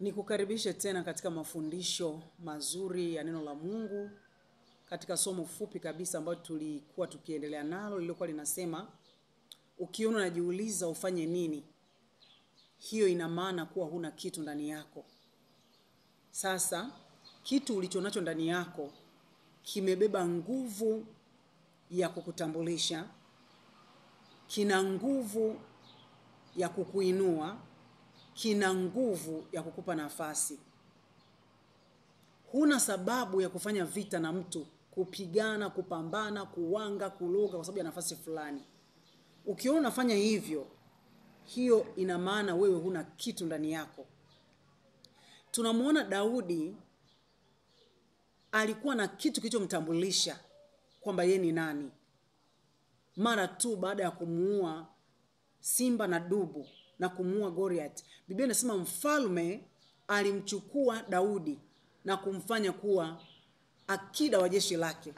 Nikukaribishe tena katika mafundisho mazuri ya neno la Mungu katika somo fupi kabisa ambalo tulikuwa tukiendelea nalo, lilikuwa linasema ukiona unajiuliza ufanye nini, hiyo ina maana kuwa huna kitu ndani yako. Sasa kitu ulichonacho ndani yako kimebeba nguvu ya kukutambulisha, kina nguvu ya kukuinua, kina nguvu ya kukupa nafasi. Huna sababu ya kufanya vita na mtu, kupigana, kupambana, kuwanga, kuloga kwa sababu ya nafasi fulani. Ukiona unafanya hivyo, hiyo ina maana wewe huna kitu ndani yako. Tunamuona Daudi alikuwa na kitu kilichomtambulisha kwamba yeye ni nani. Mara tu baada ya kumuua simba na dubu na kumuua Goliath, Biblia inasema mfalme alimchukua Daudi na kumfanya kuwa akida wa jeshi lake.